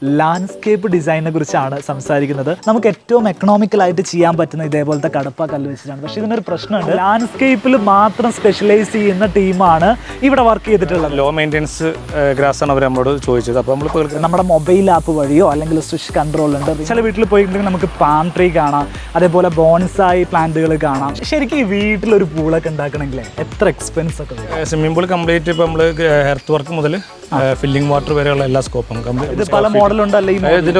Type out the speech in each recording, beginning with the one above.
Landscape ഡിസൈനിനെ കുറിച്ചാണ് സംസാരിക്കുന്നത്. നമുക്ക് ഏറ്റവും എക്കണോമിക്കലായിട്ട് ചെയ്യാൻ പറ്റുന്ന ഇതേപോലത്തെ കടപ്പ കല്ല് വെച്ചിട്ടാണ്. പക്ഷേ ഇതിനൊരു പ്രശ്നമുണ്ട്, ലാൻഡ്സ്കേപ്പിൽ മാത്രം സ്പെഷ്യലൈസ് ചെയ്യുന്ന ടീമാണ് ഇവിടെ വർക്ക് ചെയ്തിട്ടുള്ളത്. ലോ മെയിൻ്റെനൻസ് ഗ്രാസ് ആണ് അവർ നമ്മളോട് ചോദിച്ചത്. അപ്പോൾ നമ്മൾ നമ്മുടെ മൊബൈൽ ആപ്പ് വഴിയോ അല്ലെങ്കിൽ സ്വിച്ച് കൺട്രോൾ ഉണ്ട്. ചില വീട്ടിൽ പോയിട്ടുണ്ടെങ്കിൽ നമുക്ക് പാം ട്രീ കാണാം, അതേപോലെ ബോൺസായി പ്ലാന്റുകൾ കാണാം. ശരിക്കും ഈ വീട്ടിലൊരു പൂളൊക്കെ ഉണ്ടാക്കണമെങ്കിൽ എത്ര എക്സ്പെൻസ് ഒക്കെ വരും? സ്വിമ്മിംഗ് പൂൾ കംപ്ലീറ്റ് ഇപ്പോൾ നമ്മൾ എർത്ത് വർക്ക് മുതൽ ഫില്ലിംഗ് വാട്ടർ വരെയുള്ള എല്ലാ സ്കോപ്പും ഇത് പല മോഡലുണ്ടല്ലേ? ഇതിൽ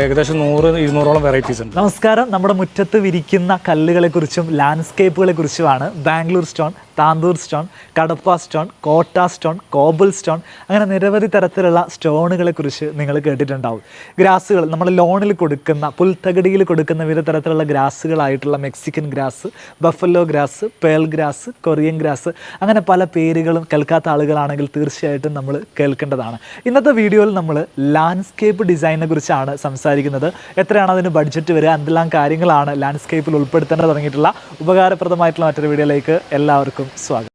ഏകദേശം 100-200ഓളം വെറൈറ്റീസ് ഉണ്ട്. നമസ്കാരം. നമ്മുടെ മുറ്റത്ത് വിരിക്കുന്ന കല്ലുകളെ കുറിച്ചും ലാൻഡ്സ്കേപ്പുകളെ കുറിച്ചുമാണ് Bangalore stone, Tandur stone, Kadapa stone, കോട്ട സ്റ്റോൺ, കോബിൾ സ്റ്റോൺ, അങ്ങനെ നിരവധി തരത്തിലുള്ള സ്റ്റോണുകളെ കുറിച്ച് നിങ്ങൾ കേട്ടിട്ടുണ്ടാവും. ഗ്രാസുകൾ നമ്മൾ ലോണിൽ കൊടുക്കുന്ന, പുൽത്തകടിയിൽ കൊടുക്കുന്ന വിവിധ തരത്തിലുള്ള ഗ്രാസുകളായിട്ടുള്ള Mexican grass, buffalo grass, pearl grass, Korean grass, അങ്ങനെ പല പേരുകളും കേൾക്കാത്ത ആളുകളാണെങ്കിൽ തീർച്ചയായിട്ടും നമ്മൾ കേൾക്കേണ്ടതാണ്. ഇന്നത്തെ വീഡിയോയിൽ നമ്മൾ ലാൻഡ്സ്കേപ്പ് ഡിസൈനിനെ കുറിച്ചാണ് സംസാരിക്കുന്നത്. എത്രയാണ് അതിന് ബഡ്ജറ്റ് വരിക, എന്തെല്ലാം കാര്യങ്ങളാണ് ലാൻഡ്സ്കേപ്പിൽ ഉൾപ്പെടുത്തേണ്ടത് തുടങ്ങിയിട്ടുള്ള ഉപകാരപ്രദമായിട്ടുള്ള മറ്റൊരു വീഡിയോയിലേക്ക് എല്ലാവർക്കും സ്വാഗതം.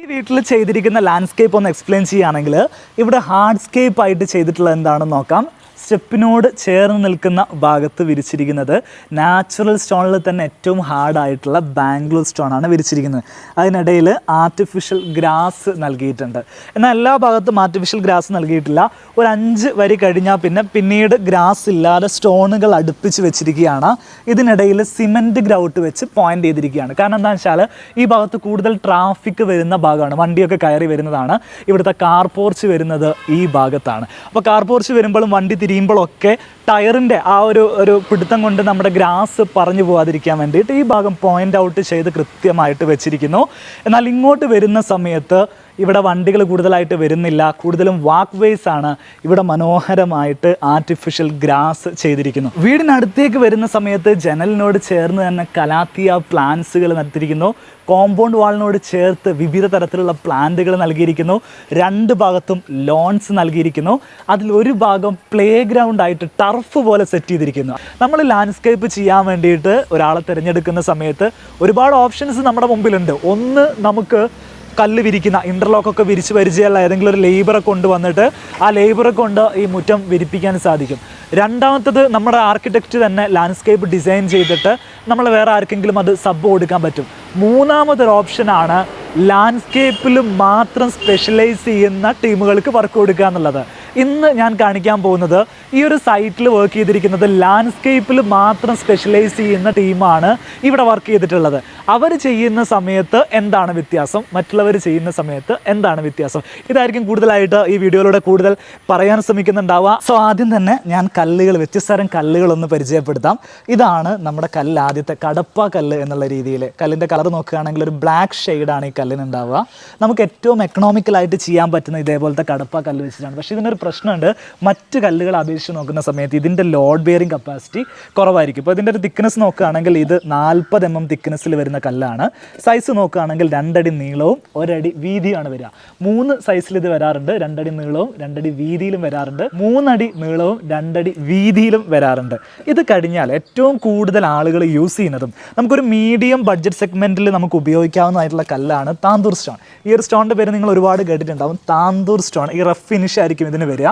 ഈ വീട്ടിൽ ചെയ്തിരിക്കുന്ന ലാൻഡ്സ്കേപ്പ് ഒന്ന് എക്സ്പ്ലെയിൻ ചെയ്യുകയാണെങ്കിൽ, ഇവിടെ ഹാർഡ്സ്കേപ്പ് ആയിട്ട് ചെയ്തിട്ടുള്ളത് എന്താണെന്ന് നോക്കാം. സ്റ്റെപ്പിനോട് ചേർന്ന് നിൽക്കുന്ന ഭാഗത്ത് വിരിച്ചിരിക്കുന്നത് നാച്ചുറൽ സ്റ്റോണിൽ തന്നെ ഏറ്റവും ഹാർഡായിട്ടുള്ള ബാംഗ്ലൂർ സ്റ്റോണാണ് വിരിച്ചിരിക്കുന്നത്. അതിനിടയിൽ ആർട്ടിഫിഷ്യൽ ഗ്രാസ് നൽകിയിട്ടുണ്ട്. എന്നാൽ എല്ലാ ഭാഗത്തും ആർട്ടിഫിഷ്യൽ ഗ്രാസ് നൽകിയിട്ടില്ല. ഒരു 5 വരി കഴിഞ്ഞാൽ പിന്നീട് ഗ്രാസ് ഇല്ലാതെ സ്റ്റോണുകൾ അടുപ്പിച്ച് വെച്ചിരിക്കുകയാണ്. ഇതിനിടയിൽ സിമെൻറ്റ് ഗ്രൗട്ട് വെച്ച് പോയിൻ്റ് ചെയ്തിരിക്കുകയാണ്. കാരണം എന്താണെന്ന് വെച്ചാൽ ഈ ഭാഗത്ത് കൂടുതൽ ട്രാഫിക് വരുന്ന ഭാഗമാണ്, വണ്ടിയൊക്കെ കയറി വരുന്നതാണ്. ഇവിടുത്തെ കാർ പോർച്ച് വരുന്നത് ഈ ഭാഗത്താണ്. അപ്പോൾ കാർ പോർച്ച് വരുമ്പോഴും വണ്ടി തിരിയുമ്പോഴൊക്കെ ടയറിൻ്റെ ആ ഒരു പിടുത്തം കൊണ്ട് നമ്മുടെ ഗ്രാസ് പറഞ്ഞു പോകാതിരിക്കാൻ വേണ്ടിയിട്ട് ഈ ഭാഗം പോയിൻ്റ് ഔട്ട് ചെയ്ത് കൃത്യമായിട്ട് വെച്ചിരിക്കുന്നു. എന്നാൽ ഇങ്ങോട്ട് വരുന്ന സമയത്ത് ഇവിടെ വണ്ടികൾ കൂടുതലായിട്ട് വരുന്നില്ല, കൂടുതലും വാക്ക് വേസ് ആണ്. ഇവിടെ മനോഹരമായിട്ട് ആർട്ടിഫിഷ്യൽ ഗ്രാസ് ചെയ്തിരിക്കുന്നു. വീടിനടുത്തേക്ക് വരുന്ന സമയത്ത് ജനലിനോട് ചേർന്ന് തന്നെ കലാത്തിയ പ്ലാന്റ്സുകൾ നട്ടിരിക്കുന്നു. കോമ്പൗണ്ട് വാളിനോട് ചേർത്ത് വിവിധ തരത്തിലുള്ള പ്ലാന്റുകൾ നൽകിയിരിക്കുന്നു. 2 ഭാഗത്തും ലോൺസ് നൽകിയിരിക്കുന്നു. അതിലൊരു ഭാഗം പ്ലേ ഗ്രൗണ്ട് ആയിട്ട് ടർഫ് പോലെ സെറ്റ് ചെയ്തിരിക്കുന്നു. നമ്മൾ ലാൻഡ്സ്കേപ്പ് ചെയ്യാൻ വേണ്ടിയിട്ട് ഒരാളെ തിരഞ്ഞെടുക്കുന്ന സമയത്ത് ഒരുപാട് ഓപ്ഷൻസ് നമ്മുടെ മുമ്പിലുണ്ട്. ഒന്ന്, നമുക്ക് കല്ല് വിരിക്കുന്ന, ഇൻ്റർലോക്കൊക്കെ വിരിച്ച് പരിചയമുള്ള ഏതെങ്കിലും ഒരു ലേബറെ കൊണ്ടുവന്നിട്ട് ആ ലേബറെ കൊണ്ട് ഈ മുറ്റം വിരിപ്പിക്കാൻ സാധിക്കും. രണ്ടാമത്തത്, നമ്മുടെ ആർക്കിടെക്റ്റ് തന്നെ ലാൻഡ്സ്കേപ്പ് ഡിസൈൻ ചെയ്തിട്ട് നമ്മൾ വേറെ ആർക്കെങ്കിലും അത് സബ് കൊടുക്കാൻ പറ്റും. മൂന്നാമതൊരു ഓപ്ഷനാണ് ലാൻഡ്സ്കേപ്പിൽ മാത്രം സ്പെഷ്യലൈസ് ചെയ്യുന്ന ടീമുകൾക്ക് വർക്ക് കൊടുക്കുക എന്നുള്ളത്. ഇന്ന് ഞാൻ കാണിക്കാൻ പോകുന്നത് ഈ ഒരു സൈറ്റിൽ വർക്ക് ചെയ്തിരിക്കുന്നത് ലാൻഡ്സ്കേപ്പിൽ മാത്രം സ്പെഷ്യലൈസ് ചെയ്യുന്ന ടീമാണ് ഇവിടെ വർക്ക് ചെയ്തിട്ടുള്ളത്. അവർ ചെയ്യുന്ന സമയത്ത് എന്താണ് വ്യത്യാസം, മറ്റുള്ളവർ ചെയ്യുന്ന സമയത്ത് എന്താണ് വ്യത്യാസം, ഇതായിരിക്കും കൂടുതലായിട്ട് ഈ വീഡിയോയിലൂടെ കൂടുതൽ പറയാൻ ശ്രമിക്കുന്നുണ്ടാവുക. സോ ആദ്യം തന്നെ ഞാൻ വ്യത്യസ്ത തരം കല്ലുകളൊന്ന് പരിചയപ്പെടുത്താം. ഇതാണ് നമ്മുടെ കല്ല്, ആദ്യത്തെ കടപ്പ കല്ല് എന്നുള്ള രീതിയിൽ. കല്ലിൻ്റെ കളർ നോക്കുകയാണെങ്കിൽ ഒരു ബ്ലാക്ക് ഷെയ്ഡാണ് ഈ കല്ലിനുണ്ടാവുക. നമുക്ക് ഏറ്റവും എക്കണോമിക്കലായിട്ട് ചെയ്യാൻ പറ്റുന്ന ഇതേപോലത്തെ കടപ്പ കല്ല് വെച്ചിട്ടാണ്. പക്ഷേ ഇതിനൊരു പ്രശ്നമുണ്ട്, മറ്റ് കല്ലുകൾ അപേക്ഷിച്ച് നോക്കുന്ന സമയത്ത് ഇതിൻ്റെ ലോഡ് ബെയറിംഗ് കപ്പാസിറ്റി കുറവായിരിക്കും. ഇപ്പോൾ ഇതിൻ്റെ ഒരു തിക്നെസ് നോക്കുകയാണെങ്കിൽ ഇത് 40 mm തിക്നെസ്സിൽ വരുന്ന കല്ലാണ്. സൈസ് നോക്കുകയാണെങ്കിൽ 2 അടി നീളവും 1 അടി വീതിയാണ് വരിക. 3 സൈസിൽ ഇത് വരാറുണ്ട്. 2 അടി നീളവും 2 അടി വീതിയിലും വരാറുണ്ട്. 3 അടി നീളവും 2 അടി വീതിയിലും വരാറുണ്ട്. ഇത് കഴിഞ്ഞാൽ ഏറ്റവും കൂടുതൽ ആളുകൾ യൂസ് ചെയ്യുന്നതും നമുക്കൊരു മീഡിയം ബഡ്ജറ്റ് സെഗ്മെൻറ്റിൽ നമുക്ക് ഉപയോഗിക്കാവുന്നതായിട്ടുള്ള കല്ലാണ് താന്തൂർ സ്റ്റോൺ. ഈ ഒരു സ്റ്റോണിൻ്റെ പേര് നിങ്ങൾ ഒരുപാട് കേട്ടിട്ടുണ്ടാവും, താന്തൂർ സ്റ്റോൺ. ഈ റഫ് ഫിനിഷ് ആയിരിക്കും ഇതിന് വരിക.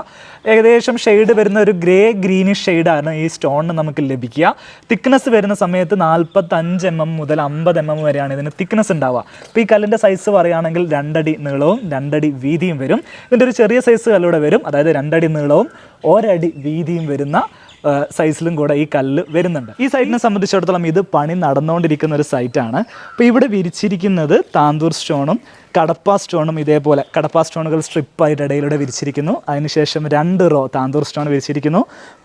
ഏകദേശം ഷെയ്ഡ് വരുന്ന ഒരു ഗ്രേ ഗ്രീനിഷ് ഷെയ്ഡാണ് ഈ സ്റ്റോണിന് നമുക്ക് ലഭിക്കുക. തിക്നെസ് വരുന്ന സമയത്ത് 45 mm മുതൽ 50 mm വരെയാണ് ഇതിന് തിക്നെസ് ഉണ്ടാവുക. അപ്പോൾ ഈ കല്ലിൻ്റെ സൈസ് പറയുകയാണെങ്കിൽ 2 അടി നീളവും 2 അടി വീതിയും വരും. ഇതിൻ്റെ ഒരു ചെറിയ സൈസ് കല്ലൂടെ വരും, അതായത് 2 അടി നീളവും 1 അടി വീതിയും വരുന്ന സൈസിലും കൂടെ ഈ കല്ല് വരുന്നുണ്ട്. ഈ സൈറ്റിനെ സംബന്ധിച്ചിടത്തോളം ഇത് പണി നടന്നുകൊണ്ടിരിക്കുന്ന ഒരു സൈറ്റാണ്. അപ്പോൾ ഇവിടെ വിരിച്ചിരിക്കുന്നത് താന്തൂർ സ്റ്റോണും കടപ്പ സ്റ്റോണും ഇതേപോലെ കടപ്പ സ്റ്റോണുകൾ സ്ട്രിപ്പായിട്ട് ഇടയിലൂടെ വിരിച്ചിരിക്കുന്നു. അതിനുശേഷം 2 റോ താന്തൂർ സ്റ്റോൺ വിരിച്ചിരിക്കുന്നു.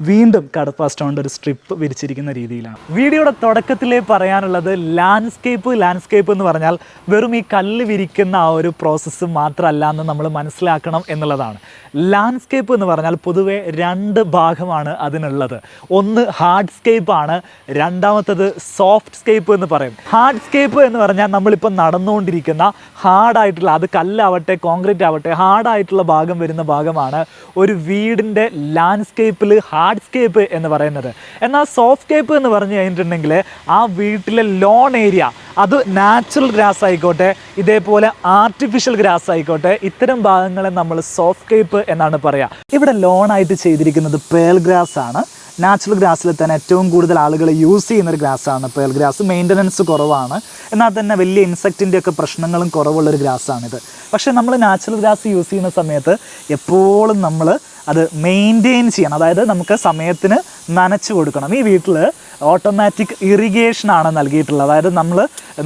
വീണ്ടും കടപ്പ സ്റ്റോണിൻ്റെ ഒരു സ്ട്രിപ്പ് വിരിച്ചിരിക്കുന്ന രീതിയിലാണ്. വീഡിയോയുടെ തുടക്കത്തിലേ പറയാനുള്ളത്, ലാൻഡ്സ്കേപ്പ് എന്ന് പറഞ്ഞാൽ വെറും ഈ കല്ല് വിരിക്കുന്ന ആ ഒരു പ്രോസസ്സ് മാത്രമല്ല എന്ന് നമ്മൾ മനസ്സിലാക്കണം എന്നുള്ളതാണ്. ലാൻഡ്സ്കേപ്പ് എന്ന് പറഞ്ഞാൽ പൊതുവെ 2 ഭാഗമാണ് അതിനുള്ളത്. ഒന്ന് ഹാർഡ്സ്കേപ്പ് ആണ്, രണ്ടാമത്തത് സോഫ്റ്റ് സ്കേപ്പ് എന്ന് പറയും. ഹാർഡ്സ്കേപ്പ് എന്ന് പറഞ്ഞാൽ നമ്മളിപ്പോൾ നടന്നുകൊണ്ടിരിക്കുന്ന ഹാർഡ് ഹാർഡായിട്ടുള്ള, അത് കല്ലാവട്ടെ കോൺക്രീറ്റ് ആവട്ടെ, ഹാർഡായിട്ടുള്ള ഭാഗം വരുന്ന ഭാഗമാണ് ഒരു വീടിൻ്റെ ലാൻഡ്സ്കേപ്പിൽ ഹാർഡ്സ്കേപ്പ് എന്ന് പറയുന്നത്. എന്നാൽ സോഫ്റ്റ്സ്കേപ്പ് എന്ന് പറഞ്ഞു കഴിഞ്ഞിട്ടുണ്ടെങ്കിൽ ആ വീട്ടിലെ ലോൺ ഏരിയ, അത് നാച്ചുറൽ ഗ്രാസ് ആയിക്കോട്ടെ, ഇതേപോലെ ആർട്ടിഫിഷ്യൽ ഗ്രാസ് ആയിക്കോട്ടെ, ഇത്തരം ഭാഗങ്ങളെ നമ്മൾ സോഫ്റ്റ്സ്കേപ്പ് എന്നാണ് പറയുക. ഇവിടെ ലോണായിട്ട് ചെയ്തിരിക്കുന്നത് പേൾ ഗ്രാസ് ആണ്. നാച്ചുറൽ ഗ്രാസിൽ തന്നെ ഏറ്റവും കൂടുതൽ ആളുകൾ യൂസ് ചെയ്യുന്നൊരു ഗ്രാസാണ് പേൾ ഗ്രാസ്. മെയിൻ്റനൻസ് കുറവാണ്, എന്നാൽ തന്നെ വലിയ ഇൻസെക്റ്റിൻ്റെ ഒക്കെ പ്രശ്നങ്ങളും കുറവുള്ളൊരു ഗ്രാസാണിത്. പക്ഷേ നമ്മൾ നാച്ചുറൽ ഗ്രാസ് യൂസ് ചെയ്യുന്ന സമയത്ത് എപ്പോഴും നമ്മൾ അത് മെയിൻറ്റെയിൻ ചെയ്യണം. അതായത് നമുക്ക് സമയത്തിന് നനച്ചു കൊടുക്കണം. ഈ വീട്ടിൽ ഓട്ടോമാറ്റിക് ഇറിഗേഷനാണ് നൽകിയിട്ടുള്ളത്. അതായത്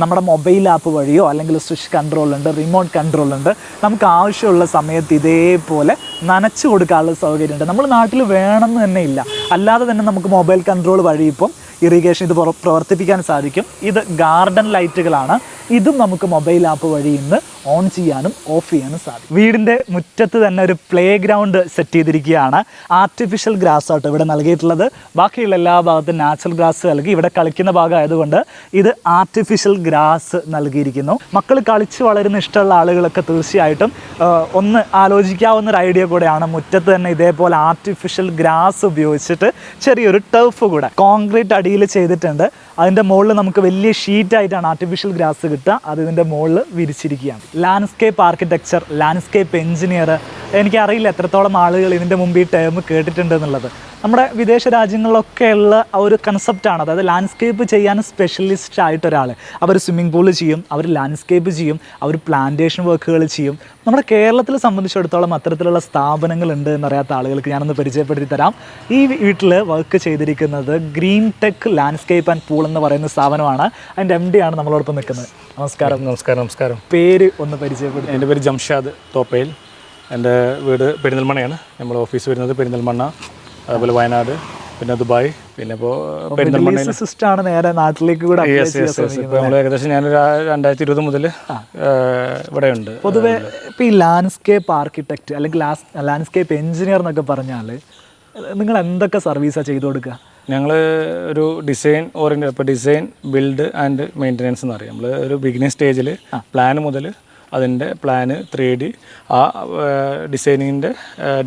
നമ്മുടെ മൊബൈൽ ആപ്പ് വഴിയോ അല്ലെങ്കിൽ സ്വിച്ച് കൺട്രോളുണ്ട്, റിമോട്ട് കൺട്രോളുണ്ട്, നമുക്ക് ആവശ്യമുള്ള സമയത്ത് ഇതേപോലെ നനച്ചു കൊടുക്കാനുള്ള സൗകര്യമുണ്ട്. നമ്മൾ നാട്ടിൽ വേണമെന്ന് തന്നെ ഇല്ല, അല്ലാതെ തന്നെ നമുക്ക് മൊബൈൽ കൺട്രോൾ വഴി ഇപ്പം ഇറിഗേഷൻ ഇത് പ്രവർത്തിപ്പിക്കാൻ സാധിക്കും. ഇത് ഗാർഡൻ ലൈറ്റുകളാണ്. ഇതും നമുക്ക് മൊബൈൽ ആപ്പ് വഴി ഇന്ന് ഓൺ ചെയ്യാനും ഓഫ് ചെയ്യാനും സാധിക്കും. വീടിൻ്റെ മുറ്റത്ത് തന്നെ ഒരു പ്ലേ ഗ്രൗണ്ട് സെറ്റ് ചെയ്തിരിക്കുകയാണ്. ആർട്ടിഫിഷ്യൽ ഗ്രാസ് ആട്ടോ ഇവിടെ നൽകിയിട്ടുള്ളത്. ബാക്കിയുള്ള എല്ലാ ഭാഗത്തും നാച്ചുറൽ ഗ്രാസ് നൽകി. ഇവിടെ കളിക്കുന്ന ഭാഗം ആയതുകൊണ്ട് ഇത് ആർട്ടിഫിഷ്യൽ ഗ്രാസ് നൽകിയിരിക്കുന്നു. മക്കൾ കളിച്ച് വളരുന്ന ഇഷ്ടമുള്ള ആളുകളൊക്കെ തീർച്ചയായിട്ടും ഒന്ന് ആലോചിക്കാവുന്ന ഒരു ഐഡിയ കൂടെയാണ്. മുറ്റത്ത് തന്നെ ഇതേപോലെ ആർട്ടിഫിഷ്യൽ ഗ്രാസ് ഉപയോഗിച്ചിട്ട് ചെറിയൊരു ടർഫ് കൂടെ കോൺക്രീറ്റ് അടിയിൽ ചെയ്തിട്ടുണ്ട്. അതിൻ്റെ മുകളിൽ നമുക്ക് വലിയ ഷീറ്റായിട്ടാണ് ആർട്ടിഫിഷ്യൽ ഗ്രാസ് കിട്ടുക. അത് ഇതിൻ്റെ മുകളിൽ വിരിച്ചിരിക്കുകയാണ്. ലാൻഡ്സ്കേപ്പ് ആർക്കിടെക്ചർ, ലാൻഡ്സ്കേപ്പ് എഞ്ചിനീയർ, എനിക്കറിയില്ല എത്രത്തോളം ആളുകൾ ഇതിൻ്റെ മുമ്പ് ഈ ടേം കേട്ടിട്ടുണ്ട് എന്നുള്ളത്. നമ്മുടെ വിദേശ രാജ്യങ്ങളിലൊക്കെയുള്ള ആ ഒരു കൺസെപ്റ്റാണ്. അതായത് ലാൻഡ്സ്കേപ്പ് ചെയ്യാൻ സ്പെഷ്യലിസ്റ്റ് ആയിട്ടൊരാൾ, അവർ സ്വിമ്മിംഗ് പൂള് ചെയ്യും, അവർ ലാൻഡ്സ്കേപ്പ് ചെയ്യും, അവർ പ്ലാന്റേഷൻ വർക്കുകൾ ചെയ്യും. നമ്മുടെ കേരളത്തിൽ സംബന്ധിച്ചിടത്തോളം അത്തരത്തിലുള്ള സ്ഥാപനങ്ങളുണ്ട് എന്നറിയാത്ത ആളുകൾക്ക് ഞാനൊന്ന് പരിചയപ്പെടുത്തി തരാം. ഈ വീട്ടിൽ വർക്ക് ചെയ്തിരിക്കുന്നത് ഗ്രീൻടെക് ലാൻഡ്സ്കേപ്പ് ആൻഡ് പൂൾ എന്ന് പറയുന്ന സ്ഥാപനമാണ്. അതിൻ്റെ MD ആണ് നമ്മളോടൊപ്പം നിൽക്കുന്നത്. നമസ്കാരം. നമസ്കാരം. പേര് ഒന്ന് പരിചയപ്പെടുത്തി. എൻ്റെ പേര് ജംഷാദ് തോപ്പയിൽ. എൻ്റെ വീട് പെരിന്തൽമണ്ണയാണ്. നമ്മുടെ ഓഫീസ് വരുന്നത് പെരിന്തൽമണ്ണ, അതുപോലെ വയനാട്, പിന്നെ ദുബായ്, പിന്നെ ഇപ്പോൾ പെരിന്തൽമണ്ണ സിസ്റ്റമാണ് നേരെ നാട്ടിലേക്ക് കൂടെ. ഇപ്പോൾ നമ്മൾ ഏകദേശം ഞാനൊരു 2020 മുതൽ ഇവിടെ ഉണ്ട്. പൊതുവെ ഇപ്പോൾ ഈ ലാൻഡ്സ്കേപ്പ് ആർക്കിടെക്റ്റ് അല്ലെങ്കിൽ ലാൻഡ്സ്കേപ്പ് എഞ്ചിനീയർ എന്നൊക്കെ പറഞ്ഞാൽ നിങ്ങൾ എന്തൊക്കെ സർവീസാണ് ചെയ്തു കൊടുക്കുക? ഞങ്ങൾ ഒരു ഡിസൈൻ ഓറിയൻറ്റഡ്, ഇപ്പോൾ ഡിസൈൻ, ബിൽഡ് ആൻഡ് മെയിൻ്റനൻസ് എന്ന് പറയും. നമ്മൾ ഒരു ബിഗിനിങ് സ്റ്റേജിൽ പ്ലാൻ മുതൽ അതിൻ്റെ പ്ലാന് 3D ആ ഡിസൈനിങ്ങിൻ്റെ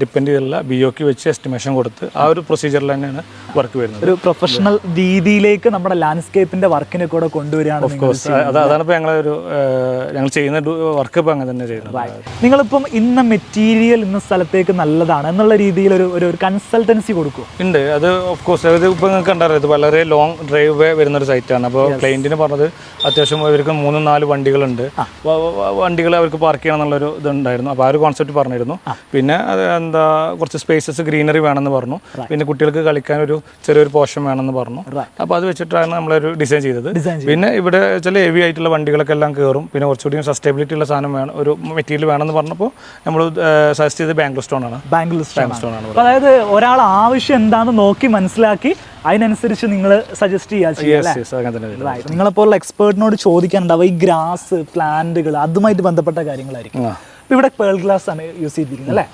ഡിപ്പെൻഡ് ചെയ്തുള്ള BOQ വെച്ച് എസ്റ്റിമേഷൻ കൊടുത്ത് ആ ഒരു പ്രൊസീജിയറിൽ തന്നെയാണ് വർക്ക് വരുന്നത്. ഒരു പ്രൊഫഷണൽ രീതിയിലേക്ക് നമ്മുടെ ലാൻഡ്സ്കേപ്പിൻ്റെ വർക്കിനെ കൂടെ കൊണ്ടുവരികയാണ്. ഓഫ് കോഴ്സ് അതാണ് ഇപ്പോൾ ഞങ്ങൾ ചെയ്യുന്ന വർക്ക് ഇപ്പോൾ അങ്ങനെ തന്നെ ചെയ്യുന്നത്. നിങ്ങളിപ്പം ഇന്ന മെറ്റീരിയൽ ഇന്ന സ്ഥലത്തേക്ക് നല്ലതാണ് എന്നുള്ള രീതിയിൽ ഒരു കൺസൾട്ടൻസി കൊടുക്കും ഉണ്ട്. അത് ഓഫ് കോഴ്സ് അത് ഇപ്പോൾ നിങ്ങൾക്ക് കണ്ടറിയാം, ഇത് വളരെ ലോങ് ഡ്രൈവ് വേ വരുന്നൊരു സൈറ്റാണ്. അപ്പോൾ ക്ലയൻറ്റിന് പറഞ്ഞത് അത്യാവശ്യം ഇവർക്ക് 3-4 വണ്ടികളുണ്ട്, വണ്ടികൾ അവർക്ക് പാർക്ക് ചെയ്യണം എന്നുള്ളൊരു ഇതുണ്ടായിരുന്നു. അപ്പോൾ ആ ഒരു കോൺസെപ്റ്റ് പറഞ്ഞിരുന്നു. പിന്നെ എന്താ കുറച്ച് സ്പേസസ് ഗ്രീനറി വേണമെന്ന് പറഞ്ഞു. പിന്നെ കുട്ടികൾക്ക് കളിക്കാൻ ഒരു ചെറിയൊരു പോർഷൻ വേണമെന്ന് പറഞ്ഞു. അപ്പോൾ അത് വെച്ചിട്ടാണ് നമ്മളൊരു ഡിസൈൻ ചെയ്തത്. പിന്നെ ഇവിടെ ചില ഹെവി ആയിട്ടുള്ള വണ്ടികളൊക്കെ എല്ലാം കയറും. പിന്നെ കുറച്ചുകൂടി സസ്റ്റൈബിലിറ്റി ഉള്ള സാധനം വേണം, ഒരു മെറ്റീരിയൽ വേണമെന്ന് പറഞ്ഞപ്പോൾ നമ്മൾ സജസ്റ്റ് ചെയ്ത് ബാംഗ്ലൂർ സ്റ്റോൺ ആണ്. അതായത് ഒരാൾ ആവശ്യം എന്താണെന്ന് നോക്കി മനസ്സിലാക്കി അതിനനുസരിച്ച് നിങ്ങൾ സജസ്റ്റ് ചെയ്യുക. നിങ്ങളെപ്പോലുള്ള എക്സ്പേർട്ടിനോട് ചോദിക്കാനുണ്ടാവും ഈ ഗ്രാസ്, പ്ലാന്റുകൾ, അതുമായിട്ട് ബന്ധപ്പെട്ട കാര്യങ്ങളായിരിക്കും. ഇവിടെ പേൾ ഗ്ലാസ് ആണ് യൂസ് ചെയ്തിരിക്കുന്നത് അല്ലേ?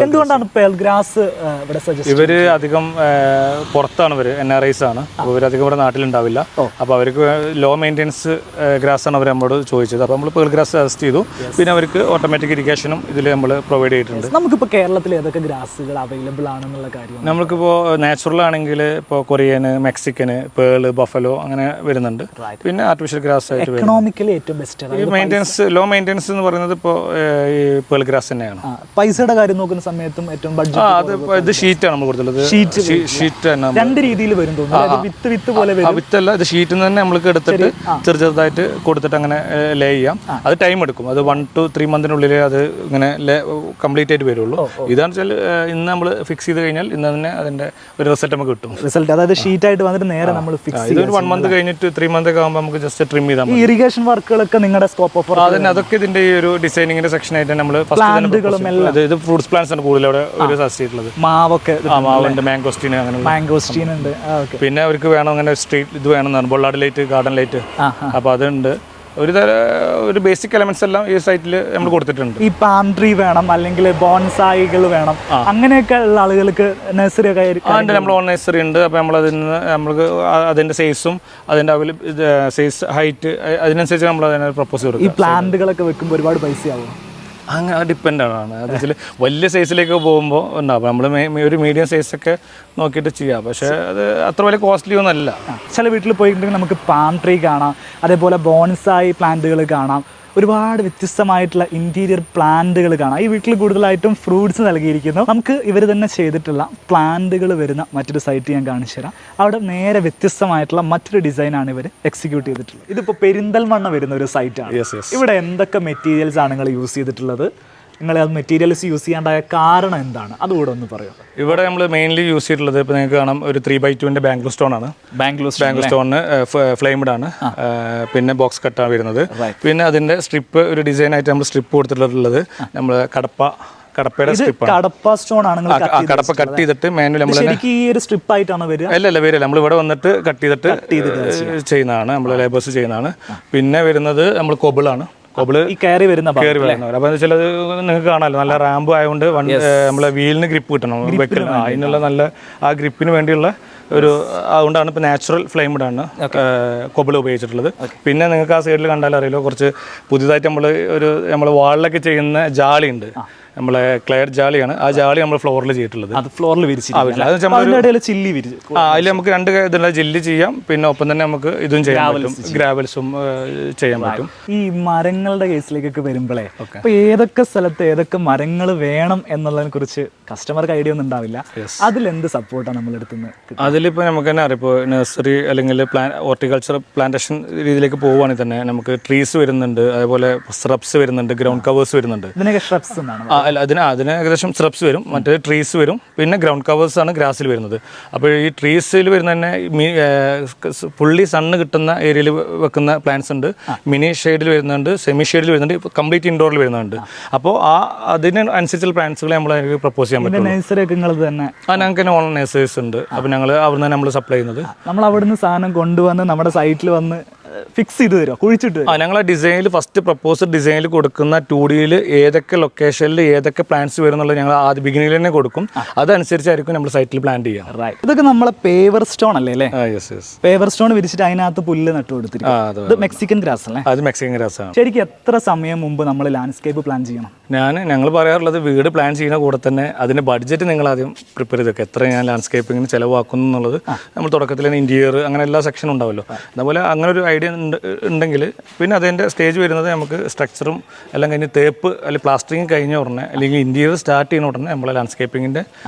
എന്തുകൊണ്ടാണ് പേൾ ഗ്രാസ് ഇവിടെ സജസ്റ്റ്? ഇവര് അധികം പുറത്താണ്, ഇവർ NRIs ആണ്. അപ്പോൾ ഇവരധികം ഇവിടെ നാട്ടിലുണ്ടാവില്ല. അപ്പോൾ അവർക്ക് ലോ മെയിൻ്റെനൻസ് ഗ്രാസ് ആണ് അവർ നമ്മളോട് ചോദിച്ചത്. അപ്പോൾ നമ്മൾ പേൾ ഗ്രാസ് സജസ്റ്റ് ചെയ്തു. പിന്നെ അവർക്ക് ഓട്ടോമാറ്റിക് ഇറിഗേഷനും ഇതിൽ നമ്മൾ പ്രൊവൈഡ് ചെയ്തിട്ടുണ്ട്. നമുക്കിപ്പോൾ കേരളത്തിൽ ഏതൊക്കെ ഗ്രാസുകൾ അവൈലബിൾ ആണെന്നുള്ള കാര്യം? നമുക്കിപ്പോൾ നാച്ചുറൽ ആണെങ്കിൽ ഇപ്പോൾ കൊറിയൻ, മെക്സിക്കന്, പേള്, ബഫലോ അങ്ങനെ വരുന്നുണ്ട്. പിന്നെ ആർട്ടിഫിഷ്യൽ ഗ്രാസ് ആയിട്ട് എക്കണോമിക്കലി ഏറ്റവും ബെസ്റ്റ് മെയിൻ്റെനൻസ്, ലോ മെയിൻ്റെനൻസ് എന്ന് പറയുന്നത് ഇപ്പോൾ പേൾ ഗ്രാസ് തന്നെയാണ്. പൈസയുടെ കാര്യം നോക്കുന്ന സമയത്തും ഏറ്റവും ബഡ്ജറ്റ് ഇത് ഷീറ്റാണ് നമ്മൾ കൊടുത്തുള്ളത്. ഷീറ്റ് തന്നെ രണ്ട് രീതിയിൽ വരും തോന്നുന്നു. വിത്ത് പോലെ വിത്തല്ല, ഇത് ഷീറ്റിൽ നിന്ന് തന്നെ നമ്മൾക്ക് എടുത്തിട്ട് ചെറുതായിട്ട് കൊടുത്തിട്ട് അങ്ങനെ ലേ ചെയ്യാം. അത് ടൈം എടുക്കും. അത് 1 to 3 മന്തിനുള്ളിൽ അത് ഇങ്ങനെ കംപ്ലീറ്റ് ആയിട്ട് വരുള്ളൂ. ഇതാണെന്ന് വെച്ചാൽ ഇന്ന് നമ്മൾ ഫിക്സ് ചെയ്ത് കഴിഞ്ഞാൽ ഇന്ന് തന്നെ അതിന്റെ ഒരു റിസൾട്ട് നമുക്ക് കിട്ടും. റിസൾട്ട് അതായത് ഷീറ്റായിട്ട് വന്നിട്ട് നേരെ നമ്മൾ ഫിക്സ് ചെയ്യും. ഇത് 1 മന്ത് കഴിഞ്ഞിട്ട് 3 മന്ത് ഒക്കെ ആകുമ്പോൾ നമുക്ക് ജസ്റ്റ് ട്രിം ചെയ്താൽ മതി. ഇറിഗേഷൻ വർക്കുകളൊക്കെ നിങ്ങളുടെ സ്കോപ്പ് ഓഫ് അതന്നെ, അതൊക്കെ ഇതിന്റെ ഈ ഒരു ഡിസൈനിങ്ങിന്റെ സെക്ഷൻ ആയിട്ട് നമ്മൾ ഇത് ഫ്രൂട്ട്സ് പ്ലാന്റ്സ് ആണ് കൂടുതൽ അവിടെ ഒരു സജസ്റ്റ് ചെയ്തിട്ടുള്ളത്. മാവൊക്കെ മാവുണ്ട്, മാംഗോസ്റ്റീൻ ഉണ്ട്. പിന്നെ അവർക്ക് വേണം അങ്ങനെ സ്ട്രീറ്റ് ഇത് വേണമെന്നാണ്, ബൊള്ളാഡ് ലൈറ്റ്, ഗാർഡൻ ലൈറ്റ്. അപ്പോൾ അതുണ്ട്. ഒരു ബേസിക് എലമെന്റ്സ് എല്ലാം ഈ സൈറ്റിൽ നമ്മൾ കൊടുത്തിട്ടുണ്ട്. ഈ പാം ട്രീ വേണം അല്ലെങ്കിൽ ബോൺസായികൾ വേണം അങ്ങനെയൊക്കെ ഉള്ള ആളുകൾക്ക് നഴ്സറി ഒക്കെ നമ്മൾ ഓൺ നഴ്സറി ഉണ്ട്. അപ്പോൾ നമ്മൾക്ക് അതിൻ്റെ സൈസും അതിൻ്റെ സൈസ് ഹൈറ്റ് അതിനനുസരിച്ച് നമ്മൾ അതിനെ പ്രപ്പോസ് ചെയ്യും. ഈ പ്ലാന്റുകളൊക്കെ വെക്കുമ്പോൾ ഒരുപാട് പൈസയാവും. അങ്ങനെ ഡിപ്പെൻഡാണ്. അത് വെച്ചാൽ വലിയ സൈസിലേക്ക് പോകുമ്പോൾ ഉണ്ടാവും. നമ്മൾ ഒരു മീഡിയം സൈസൊക്കെ നോക്കിയിട്ട് ചെയ്യാം. പക്ഷേ അത് അത്ര വലിയ കോസ്റ്റ്ലി ഒന്നുമല്ല. ചില വീട്ടിൽ പോയിട്ടുണ്ടെങ്കിൽ നമുക്ക് പാം ട്രീ കാണാം, അതേപോലെ ബോൺസായി പ്ലാന്റുകൾ കാണാം, ഒരുപാട് വ്യത്യസ്തമായിട്ടുള്ള ഇൻറ്റീരിയർ പ്ലാന്റുകൾ കാണാം. ഈ വീട്ടിൽ കൂടുതലായിട്ടും ഫ്രൂട്ട്സ് നൽകിയിരിക്കുന്നു. നമുക്ക് ഇവർ തന്നെ ചെയ്തിട്ടുള്ള പ്ലാന്റുകൾ വരുന്ന മറ്റൊരു സൈറ്റ് ഞാൻ കാണിച്ചു തരാം. അവിടെ നേരെ വ്യത്യസ്തമായിട്ടുള്ള മറ്റൊരു ഡിസൈനാണ് ഇവർ എക്സിക്യൂട്ട് ചെയ്തിട്ടുള്ളത്. ഇതിപ്പോൾ പെരിന്തൽമണ്ണ വരുന്ന ഒരു സൈറ്റാണ്. ഇവിടെ എന്തൊക്കെ മെറ്റീരിയൽസ് ആണ് നിങ്ങൾ യൂസ് ചെയ്തിട്ടുള്ളത്? നിങ്ങൾ അത് മെറ്റീരിയൽസ് യൂസ് ചെയ്യാണ്ടായ കാരണം എന്താണ്? അതുകൂടെ ഒന്ന് പറയാം. ഇവിടെ നമ്മൾ മെയിൻലി യൂസ് ചെയ്തിട്ടുള്ളത് ഇപ്പോൾ നിങ്ങൾക്ക് കാണാം ഒരു 3x2 ബാംഗ്ലൂർ സ്റ്റോൺ ആണ്. ബാംഗ്ലൂർ സ്റ്റോണിന് ഫ്ലെയിംഡ് ആണ്. പിന്നെ ബോക്സ് കട്ടാണ് വരുന്നത്. പിന്നെ അതിൻ്റെ സ്ട്രിപ്പ് ഒരു ഡിസൈനായിട്ട് നമ്മൾ സ്ട്രിപ്പ് കൊടുത്തിട്ടുള്ളത് നമ്മൾ കടപ്പയുടെ സ്ട്രിപ്പ്, കടപ്പ സ്റ്റോൺ ആണ്. കടപ്പ കട്ട് ചെയ്തിട്ട് മാനുവൽ നമ്മൾ ഈ ഒരു സ്ട്രിപ്പ് ആയിട്ടാണ് വരിക? അല്ല വരില്ല, നമ്മൾ ഇവിടെ വന്നിട്ട് കട്ട് ചെയ്തിട്ട് ചെയ്യുന്നതാണ്, നമ്മൾ ലേബേഴ്സ് ചെയ്യുന്നതാണ്. പിന്നെ വരുന്നത് നമ്മൾ കൊബിളാണ്. കയറി വരുന്നവർ അപ്പോൾ എന്താ വെച്ചാൽ നിങ്ങൾക്ക് കാണാമല്ലോ നല്ല റാമ്പ് ആയതുകൊണ്ട് നമ്മളെ വീലിന് ഗ്രിപ്പ് കിട്ടണം, അതിനുള്ള നല്ല ആ ഗ്രിപ്പിന് വേണ്ടിയുള്ള അതുകൊണ്ടാണ് ഇപ്പോൾ നാച്ചുറൽ ഫ്ലെയിംഡ് ആണ് കൊബിൾ ഉപയോഗിച്ചിട്ടുള്ളത്. പിന്നെ നിങ്ങൾക്ക് ആ സൈഡിൽ കണ്ടാലും അറിയാലോ കുറച്ച് പുതിയതായിട്ട് നമ്മൾ വാളിലൊക്കെ ചെയ്യുന്ന ജാളിയുണ്ട്, നമ്മളെ ക്ലെയർ ജാളിയാണ്. ആ ജാളി നമ്മൾ ഫ്ലോറിൽ ചെയ്തിട്ടുള്ളത്. ഫ്ലോറിൽ അതിൽ നമുക്ക് രണ്ട് ഇതുള്ള ജില്ലി ചെയ്യാം, പിന്നെ ഒപ്പം തന്നെ നമുക്ക് ഇതും ചെയ്യാൻ പറ്റും, ഗ്രാവൽസും ചെയ്യാൻ പറ്റും. ഈ മരങ്ങളുടെ കേസിലേക്കൊക്കെ വരുമ്പോഴേ ഇപ്പൊ ഏതൊക്കെ സ്ഥലത്ത് ഏതൊക്കെ മരങ്ങൾ വേണം എന്നുള്ളതിനെ കുറിച്ച് കസ്റ്റമർക്ക് ഐഡിയ ഒന്നും ഉണ്ടാവില്ല. അതിലെന്ത് സപ്പോർട്ടാണ് നമ്മളെടുത്തുന്നത്? അതിലിപ്പോൾ നമുക്ക് തന്നെ അറിയാം, ഇപ്പോൾ നഴ്സറി അല്ലെങ്കിൽ ഹോർട്ടിക്കൾച്ചർ പ്ലാന്റേഷൻ രീതിയിലേക്ക് പോവുകയാണെങ്കിൽ തന്നെ നമുക്ക് ട്രീസ് വരുന്നുണ്ട്, അതേപോലെ സ്രബ്സ് വരുന്നുണ്ട്, ഗ്രൗണ്ട് കവേഴ്സ് വരുന്നുണ്ട്. ഇതിനൊക്കെ സ്രബ്സ് എന്നാണ്. അതിന് ഏകദേശം സ്രബ്സ് വരും, മറ്റേ ട്രീസ് വരും, പിന്നെ ഗ്രൗണ്ട് കവേഴ്സ് ആണ് ഗ്രാസിൽ വരുന്നത്. അപ്പോൾ ഈ ട്രീസിൽ വരുന്ന തന്നെ ഫുള്ളി സണ്ണ് കിട്ടുന്ന ഏരിയയിൽ വെക്കുന്ന പ്ലാന്റ്സ് ഉണ്ട്, മിനി ഷെയ്ഡിൽ വരുന്നുണ്ട്, സെമി ഷെയ്ഡിൽ വരുന്നുണ്ട്, കംപ്ലീറ്റ് ഇൻഡോറിൽ വരുന്നുണ്ട്. അപ്പോൾ അതിനനുസരിച്ചുള്ള പ്ലാന്റ്സുകൾ നമ്മൾ പ്രപ്പോസ് ചെയ്യാൻ പറ്റും. ഞങ്ങൾക്ക് ഓൺ നഴ്സറീസ് ഉണ്ട്. അപ്പോൾ ഞങ്ങൾ അവിടുന്ന് നമ്മൾ സപ്ലൈ ചെയ്യുന്നത്. നമ്മൾ അവിടുന്ന് സാധനം കൊണ്ടുവന്ന് നമ്മുടെ സൈറ്റിൽ വന്ന് ഫിക്സ് ചെയ്ത് തരുമോ, കുഴിച്ചിട്ട്? ഞങ്ങൾ ആ ഡിസൈനിൽ ഫസ്റ്റ് പ്രപ്പോസൽ ഡിസൈനിൽ കൊടുക്കുന്ന 2Dയിൽ ഏതൊക്കെ ലൊക്കേഷനിൽ ഏതൊക്കെ പ്ലാന്റ്സ് വരും എന്നുള്ളത് ഞങ്ങൾ ആദ്യ ബിഗിനിങ്ങിൽ തന്നെ കൊടുക്കും. അതനുസരിച്ചായിരിക്കും നമ്മൾ സൈറ്റിൽ പ്ലാൻ ചെയ്യുക. ഇതൊക്കെ നമ്മളെ പേവർ സ്റ്റോൺ അല്ലേ? പേവർ സ്റ്റോൺ വിരിച്ചിട്ട് അതിനകത്ത് പുല്ല് നട്ടു കൊടുത്തിരിക്കും. മെക്സിക്കൻ ഗ്രാസ് അല്ലേ? അത് മെക്സിക്കൻ ഗ്രാസ് ആണ്. ശരിക്കും എത്ര സമയം മുമ്പ് നമ്മൾ ലാൻഡ്സ്കേപ്പ് പ്ലാൻ ചെയ്യണം? ഞങ്ങൾ പറയാറുള്ളത് വീട് പ്ലാൻ ചെയ്യുന്ന കൂടെ തന്നെ അതിൻ്റെ ബഡ്ജറ്റ് നിങ്ങൾ ആദ്യം പ്രിപ്പയർ ചെയ്ത് വെക്കുക. എത്ര ഞാൻ ലാൻഡ്സ്കേപ്പിങ്ങിന് ചിലവാക്കുന്നു എന്നുള്ളത് നമ്മൾ തുടക്കത്തിൽ തന്നെ ഇൻറ്റീരിയർ അങ്ങനെ എല്ലാ സെക്ഷനും ഉണ്ടാവുമല്ലോ. അതുപോലെ അങ്ങനെ ഒരു ഐഡിയ ഉണ്ടെങ്കിൽ പിന്നെ അതിൻ്റെ സ്റ്റേജ് വരുന്നത് നമുക്ക് സ്ട്രക്ചറും എല്ലാം കഴിഞ്ഞ് തേപ്പ് അല്ലെങ്കിൽ പ്ലാസ്റ്ററിങ് കഴിഞ്ഞ ഉടനെ അല്ലെങ്കിൽ ഇൻറ്റീരിയർ സ്റ്റാർട്ട് ചെയ്യുന്ന ഉടനെ നമ്മളെ ലാൻഡ്സ്കേപ്പിങ്ങിൻ്റെ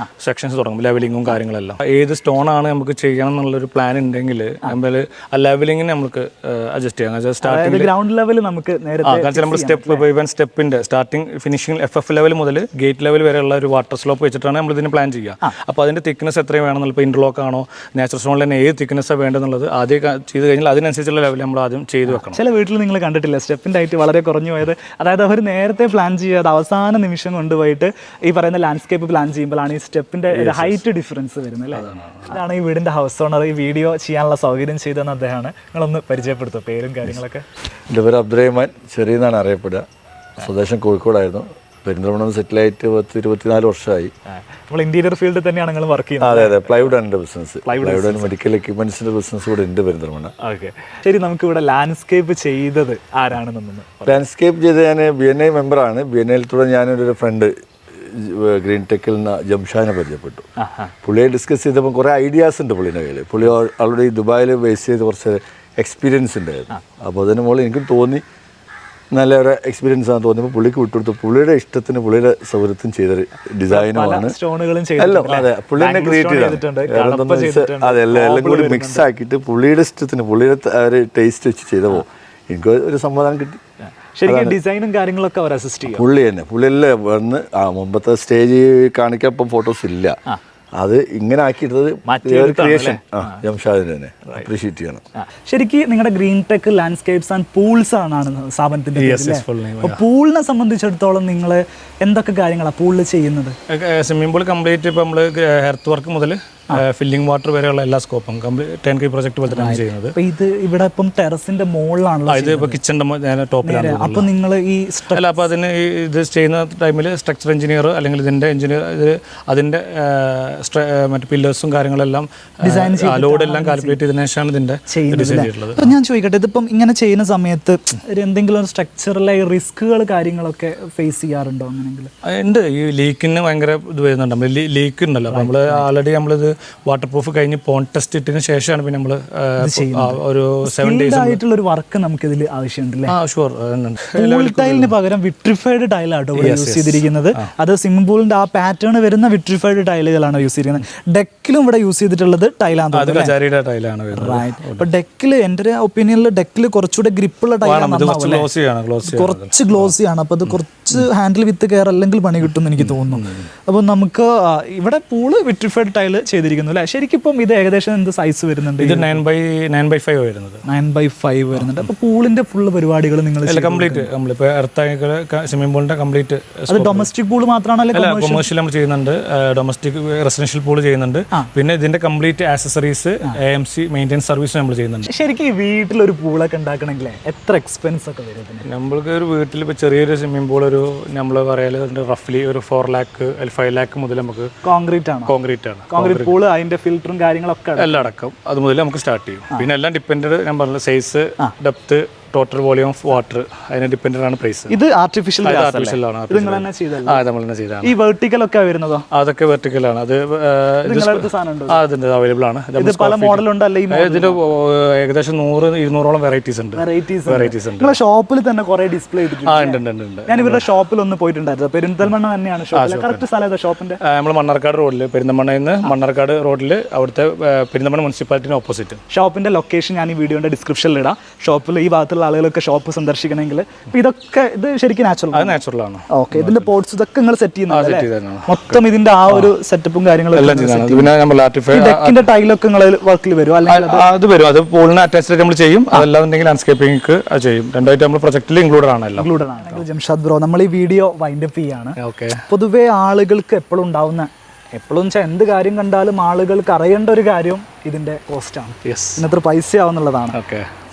സെക്ഷൻസ് തുടങ്ങും, ലെവലിങ്ങും കാര്യങ്ങളെല്ലാം. ഏത് സ്റ്റോണാണ് നമുക്ക് ചെയ്യണം എന്നുള്ളൊരു പ്ലാൻ ഉണ്ടെങ്കിൽ നമ്മൾ ആ ലെവലിങ്ങിന് നമുക്ക് അഡ്ജസ്റ്റ് ചെയ്യാം. സ്റ്റാർട്ടിംഗ് ഗ്രൗണ്ട് ലെവൽ നമുക്ക് നമ്മൾ സ്റ്റെപ്പിൻ്റെ സ്റ്റാർട്ടിംഗ് ഫിനിഷിംഗ് FF ലെവൽ മുതൽ ഗേറ്റ് ലെവൽ വരെയുള്ള ഒരു വാട്ടർ സ്ലോപ്പ് വെച്ചിട്ടാണ് നമ്മൾ ഇതിന് പ്ലാൻ ചെയ്യുക. അപ്പോൾ അതിൻ്റെ തിക്നെസ് എത്രയും വേണമെന്നുള്ള, ഇപ്പോൾ ഇൻ്റർലോക്ക് ആണോ നാച്ചുറൽ സ്റ്റോണിൽ തന്നെ ഏത് തിക്നെസ്സാണ് വേണ്ടതെന്നുള്ളത് ആദ്യം ചെയ്ത് കഴിഞ്ഞാൽ അതിനനുസരിച്ചുള്ള ലെവൽ നമ്മൾ ആദ്യം ചെയ്ത് വെക്കണം. ചില വീട്ടിൽ നിങ്ങൾ കണ്ടിട്ടില്ല സ്റ്റെപ്പിൻ്റെ ഹൈറ്റ് വളരെ കുറഞ്ഞു പോയത്? അതായത് അവർ നേരത്തെ പ്ലാൻ ചെയ്യാതെ അവസാന നിമിഷം കൊണ്ടുപോയിട്ട് ഈ പറയുന്ന ലാൻഡ്സ്കേപ്പ് പ്ലാൻ ചെയ്യുമ്പോഴാണ് ഈ സ്റ്റെപ്പിൻ്റെ ഹൈറ്റ് ഡിഫറൻസ് വരുന്നത് അല്ലേ? അതാണ് ഈ വീടിൻ്റെ ഹൗസ് ഓണർ ഈ വീഡിയോ ചെയ്യാനുള്ള സൗകര്യം ചെയ്തതെന്ന് അദ്ദേഹമാണ്. നിങ്ങളൊന്ന് പരിചയപ്പെടുത്തും പേരും കാര്യങ്ങളൊക്കെ. എൻ്റെ പേര് അബ്ദുറഹ്മാൻ, ചെറിയെന്നാണ് അറിയപ്പെടുക. സ്വദേശം കോഴിക്കോടായിരുന്നു. പെരിന്തൽമണ്ണ സെറ്റിലായിട്ട് 24 വർഷമായി. നമ്മൾ ഇന്റീരിയർ ഫീൽഡിൽ തന്നെയാണ് നിങ്ങൾ വർക്ക് ചെയ്യുന്നത്? അതെ, പ്ലൈവുഡ് ആണ് ബിസിനസ്. പ്ലൈവുഡ് ആൻഡ് മെഡിക്കൽ എക്യുപ്മെന്റ്സിന്റെ ബിസിനസ് കൂടെ ഉണ്ട് പെരിന്തൽമണ്ണ. ഓക്കെ, ശരി. നമുക്ക് ഇവിടെ ലാൻഡ്സ്കേപ്പ് ചെയ്തത് ആരാണെന്നൊന്ന്? ലാൻഡ്സ്കേപ്പ് ചെയ്ത് ഞാൻ BNI മെമ്പറാണ്. BNIയിൽ തുടർന്ന് ഞാനൊരു ഫ്രണ്ട് ഗ്രീൻടെക്കിൽ നിന്ന് ജംഷാദിനെ പരിചയപ്പെട്ടു. പുള്ളിയെ ഡിസ്കസ് ചെയ്തപ്പോൾ കുറേ ഐഡിയാസ് ഉണ്ട് പുള്ളിൻ്റെ കയ്യിൽ. പുള്ളി ഓൾറെഡി ദുബായിൽ ബേസ് ചെയ്ത് കുറച്ച് എക്സ്പീരിയൻസ് ഉണ്ടായിരുന്നു. അപ്പോൾ അതിന് മുകളിൽ എനിക്കും തോന്നി നല്ല ഒരു എക്സ്പീരിയൻസ് ആണെന്ന് തോന്നിയപ്പോൾ പുള്ളിക്ക് വിട്ടുകൊടുത്തു. പുള്ളിയുടെ ഇഷ്ടത്തിന് പുള്ളിയുടെ സൗകര്യത്തിന് ചെയ്തൊരു ഡിസൈനുമാണ് എല്ലാം. അതെ, പുള്ളി തന്നെ ക്രിയേറ്റ് ചെയ്താണ്. അതെ, എല്ലാം കൂടി മിക്സ് ആക്കിയിട്ട് പുള്ളിയുടെ ഇഷ്ടത്തിന് പുള്ളിയുടെ ഒരു ടേസ്റ്റ് വെച്ച് ചെയ്തപ്പോൾ എനിക്ക് ഒരു സമാധാനം കിട്ടി. ശരിക്കും ഡിസൈനും കാര്യങ്ങളൊക്കെ അവർ അസിസ്റ്റ് ചെയ്യും. പുള്ളി തന്നെ പുള്ളിയല്ലേ വന്ന് മുമ്പത്തെ സ്റ്റേജ് കാണിക്കാൻ ഇപ്പം ഫോട്ടോസ് ഇല്ല. അത് ഇങ്ങനെ ആക്കിയിട്ടത് ക്രിയേഷൻ ജംഷാദിനെ തന്നെ അപ്രീഷിയേറ്റ് ചെയ്യണം. ശരിക്കും നിങ്ങളുടെ ഗ്രീൻടെക് ലാൻഡ്സ്കേപ്സ് ആൻഡ് പൂൾസ് ആണ് സ്ഥാപനത്തിന്റെ പേര്. പൂളിനെ സംബന്ധിച്ചിടത്തോളം നിങ്ങൾ എന്തൊക്കെ കാര്യങ്ങളാണ് പൂളിൽ ചെയ്യുന്നത്? സ്വിമ്മിംഗ് പൂൾ കംപ്ലീറ്റ് ഇപ്പോൾ നമ്മൾ എർത്ത് വർക്ക് മുതൽ ഫില്ലിംഗ് വാട്ടർ വരെയുള്ള എല്ലാ സ്കോപ്പും കംപ്ലീറ്റ് 10K പ്രൊജക്ട് പോലെ തന്നെയാണ് ചെയ്യുന്നത്. അപ്പോൾ ഇത് ഇവിടെ ഇപ്പം ടെറസിന്റെ മുകളിലാണല്ലോ ഇത് ഇപ്പോൾ കിച്ചണിൻ്റെ ടോപ്പിലാണ്. അപ്പോൾ നിങ്ങൾ ഈ അല്ല, അപ്പോൾ അതിന് ഇത് ചെയ്യുന്ന ടൈമിൽ സ്ട്രക്ചർ എഞ്ചിനീയർ അല്ലെങ്കിൽ ഇതിൻ്റെ എഞ്ചിനീയർ അതിൻ്റെ മറ്റു പില്ലേഴ്സും കാര്യങ്ങളെല്ലാം ലോഡെല്ലാം കാൽക്കുലേറ്റ് ചെയ്തതിനു ശേഷമാണ് ഇതിൻ്റെ ഡിസൈൻ ചെയ്തിട്ടുള്ളത്. അപ്പോൾ ഞാൻ ചോദിക്കട്ടെ, ഇതിപ്പം ഇങ്ങനെ ചെയ്യുന്ന സമയത്ത് എന്തെങ്കിലും സ്ട്രക്ചറലായി റിസ്കുകൾ കാര്യങ്ങളൊക്കെ ഫേസ് ചെയ്യാറുണ്ടോ? അങ്ങനെയെങ്കിൽ ഉണ്ട്. ഈ ലീക്കിന് ഭയങ്കര ഇത് വരുന്നുണ്ട്. നമ്മൾ ലീക്ക് ഉണ്ടല്ലോ, അപ്പോൾ നമ്മൾ ആൾറെഡി നമ്മളിത് വാട്ടർ പ്രൂഫ് കഴിഞ്ഞ് പോൺ ടെസ്റ്റ് ഇട്ടതിന് ശേഷമാണ് പിന്നെ നമ്മൾ ഒരു 7 days ആയിട്ടുള്ള ഒരു വർക്ക് നമുക്ക് ഇതിൽ ആവശ്യമുണ്ടല്ലേ? ഷുവർ. ടൈലിന് പകരം വിട്രിഫൈഡ് ടൈലാട്ടോ ഇവിടെ യൂസ് ചെയ്തിരിക്കുന്നത്. അത് സ്വിമ്മിംഗ് പൂളിന്റെ ആ പാറ്റേൺ വരുന്ന വിട്രിഫൈഡ് ടൈലുകളാണ് യൂസ് ചെയ്തിരിക്കുന്നത്. ഡെക്കിലും ഇവിടെ യൂസ് ചെയ്തിട്ടുള്ളത് ടൈലാണ്. അപ്പൊ ഡെക്കിൽ എൻ്റെ ഒരു ഒപ്പീനിയനിൽ ഡെക്കിൽ കുറച്ചുകൂടെ ഗ്രിപ്പുള്ള ടൈലാണ്, കുറച്ച് ഗ്ലോസിയാണ്. അപ്പൊ അത് കുറച്ച് ഹാൻഡിൽ വിത്ത് കെയർ അല്ലെങ്കിൽ പണി കിട്ടും എന്ന് എനിക്ക് തോന്നുന്നു. അപ്പോൾ നമുക്ക് ഇവിടെ പൂള് വിട്രിഫൈഡ് ടൈല് ചെയ്തിരിക്കുന്നു അല്ലേ? ശരിക്കും ഇപ്പം ഇത് ഏകദേശം എന്ത് സൈസ് വരുന്നുണ്ട്? ഇത് 9x5 വരുന്നത്. 9x5 വരുന്നുണ്ട്. അപ്പോൾ പൂളിന്റെ ഫുള്ള് പരിപാടികൾ നിങ്ങൾ കംപ്ലീറ്റ് നമ്മളിപ്പോൾ സ്വിമ്മിംഗ് പൂളിന്റെ കംപ്ലീറ്റ് അത് ഡൊമസ്റ്റിക് പൂൾ മാത്രമാണല്ലോ? കൊമേഴ്ഷ്യൽ നമ്മൾ ചെയ്യുന്നുണ്ട്, ഡൊമസ്റ്റിക് റെസിഡൻഷ്യൽ പൂൾ ചെയ്യുന്നുണ്ട്, പിന്നെ ഇതിന്റെ complete accessories AMC maintenance service നമ്മൾ ചെയ്യുന്നുണ്ട്. ശരിക്കും ഈ വീട്ടിലൊരു പൂളൊക്കെ ഉണ്ടാക്കണമെങ്കിൽ എത്ര എക്സ്പെൻസ് ഒക്കെ വരും? നമ്മൾക്ക് ഒരു വീട്ടിൽ ഇപ്പോൾ ചെറിയൊരു സ്വിമ്മിംഗ് പൂൾ ഒരു നമ്മൾ പറയാല് റഫ്ലി ഒരു 4 lakh 5 lakh മുതൽ നമുക്ക് കോൺക്രീറ്റ് ആണ് കോൺക്രീറ്റ് പൂൾ, അതിന്റെ ഫിൽറ്ററും കാര്യങ്ങളൊക്കെ എല്ലാം അടക്കം അത് മുതൽ നമുക്ക് സ്റ്റാർട്ട് ചെയ്യും. പിന്നെ എല്ലാം ഡിപ്പെൻഡ്, ഞാൻ പറഞ്ഞ size, depth, total volume of water, അതിനെ ഡിപ്പെൻഡ് ആണ് പ്രൈസ്. ഇത് ആർട്ടിഫിഷ്യൽ ആണ്. നമ്മൾ തന്നെ ചെയ്തതാണ്. ഈ വെർട്ടിക്കൽ ഒക്കെ വരുന്നതോ? അതൊക്കെ വെർട്ടിക്കൽ ആണ്. അത് അതിന്റെ അവൈലബിൾ ആണ്. പല മോഡലുണ്ട് അല്ലേ? ഇതിന്റെ ഏകദേശം 100-200ഓളം വെറൈറ്റീസ് ഉണ്ട്. ഷോപ്പിൽ തന്നെ കുറെ ഡിസ്പ്ലേ ഉണ്ട്. ഞാൻ ഇവരുടെ ഷോപ്പിൽ ഒന്ന് പോയിട്ടുണ്ടായിരുന്നു. പെരിന്തൽമണ്ണ തന്നെയാണ് കറക്റ്റ് സ്ഥലം ഷോപ്പിന്റെ? നമ്മൾ മണ്ണാർക്കാട് റോഡിൽ, പെരിന്തൽമണ്ണയിൽ നിന്ന് മണ്ണാർക്കാട് റോഡിൽ, അവിടുത്തെ പെരിന്തൽമണ്ണ മുനിസിപ്പാലിറ്റിന് ഓപ്പോസിറ്റ്. ഷോപ്പിന്റെ ലൊക്കേഷൻ ഞാൻ ഈ വീഡിയോന്റെ ഡിസ്ക്രിപ്ഷനിൽ ഇടാം. ഷോപ്പിൽ ഈ ഭാഗത്തുള്ള ആളുകളൊക്കെ ഷോപ്പ് സന്ദർശിക്കണമെങ്കിൽ ഇതൊക്കെ ഇത് ശരിക്കും നാച്ചുറൽ ആണ്. ഓക്കെ, ഇതിന്റെ പോട്ട്സ് ഇതൊക്കെ നിങ്ങൾ സെറ്റ് ചെയ്യുന്നത് മൊത്തം ഇതിന്റെ ആ ഒരു സെറ്റപ്പും കാര്യങ്ങളും ഡെക്കിന്റെ ടൈലൊക്കെ നിങ്ങൾ വർക്കിൽ വരും അല്ലെങ്കിൽ അത് വരും. അത് പൂളിന് അറ്റാച്ച്ഡ് നമ്മൾ ചെയ്യും. അതല്ലാന്നുണ്ടെങ്കിൽ ലാൻഡ്സ്കേപ്പിംഗ് ചെയ്യും. രണ്ടായിട്ട് നമ്മൾ പ്രൊജക്റ്റിൽ ഇൻക്ലൂഡഡ് ആണ്. ജംഷാദ് ബ്രോ, നമ്മൾ ഈ വീഡിയോ വൈൻഡപ്പ് ചെയ്യാണ്. പൊതുവേ ആളുകൾക്ക് എപ്പോഴും ഉണ്ടാവുന്ന, എപ്പോഴും വെച്ചാൽ എന്ത് കാര്യം കണ്ടാലും ആളുകൾക്ക് അറിയേണ്ട ഒരു കാര്യം ഇതിന്റെ കോസ്റ്റാണ്. ഇന്നത്ര പൈസ ആവുന്നുള്ളതാണ്.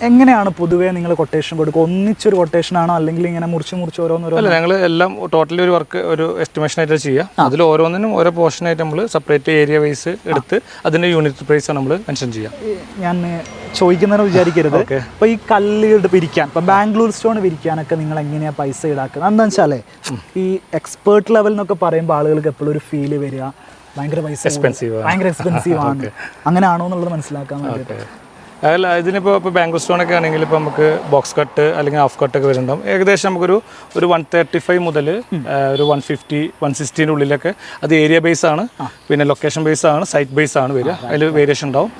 എങ്ങനെയാണ് പൊതുവേ നിങ്ങൾ കൊട്ടേഷൻ കൊടുക്കുക? ഒന്നിച്ചൊരു കൊട്ടേഷൻ ആണോ അല്ലെങ്കിൽ ഇങ്ങനെ മുറിച്ച് ഓരോന്നോരോ? അല്ല, ഞങ്ങൾ എല്ലാം ടോട്ടലി ഒരു വർക്ക് ഒരു എസ്റ്റിമേഷൻ ആയിട്ട് ചെയ്യാം. അതിൽ ഓരോന്നിനും ഓരോ പോർഷൻ ആയിട്ട് നമ്മൾ സെപ്പറേറ്റ് ഏരിയ വൈസ് എടുത്ത് അതിന്റെ യൂണിറ്റ് പ്രൈസ് നമ്മൾ മെൻഷൻ ചെയ്യാം. ഞാൻ ചോദിക്കുന്നതിന് വിചാരിക്കരുത്. ഇപ്പൊ ഈ കല്ല് വിരിക്കാൻ, ഇപ്പൊ ബാംഗ്ലൂർ സ്റ്റോൺ വിരിക്കാനൊക്കെ നിങ്ങൾ എങ്ങനെയാണ് പൈസ ഈടാക്കുന്നത്? എന്താ വെച്ചാലേ ഈ എക്സ്പേർട്ട് ലെവൽ എന്നൊക്കെ പറയുമ്പോൾ ആളുകൾക്ക് എപ്പോഴും ഒരു ഫീല് വരിക ഭയങ്കര എക്സ്പെൻസീവ് ആണ്. അങ്ങനെയാണോ എന്നുള്ളത് മനസ്സിലാക്കാൻ വേണ്ടിയിട്ട്. അല്ല, ഇതിനിപ്പോൾ ബാംഗ്ലൂർ സ്റ്റോണൊക്കെ ആണെങ്കിൽ ഇപ്പോൾ നമുക്ക് ബോക്സ് കട്ട് അല്ലെങ്കിൽ ഹാഫ് കട്ടൊക്കെ വരുന്നുണ്ടാവും. ഏകദേശം നമുക്കൊരു 135 മുതൽ ഒരു 150-160 ഉള്ളിലൊക്കെ. അത് ഏരിയ ബേസ് ആണ്, പിന്നെ ലൊക്കേഷൻ ബേസ് ആണ്, സൈറ്റ് ബേസ് ആണ് വരിക. അതിൽ വേരിയേഷൻ ഉണ്ടാവും.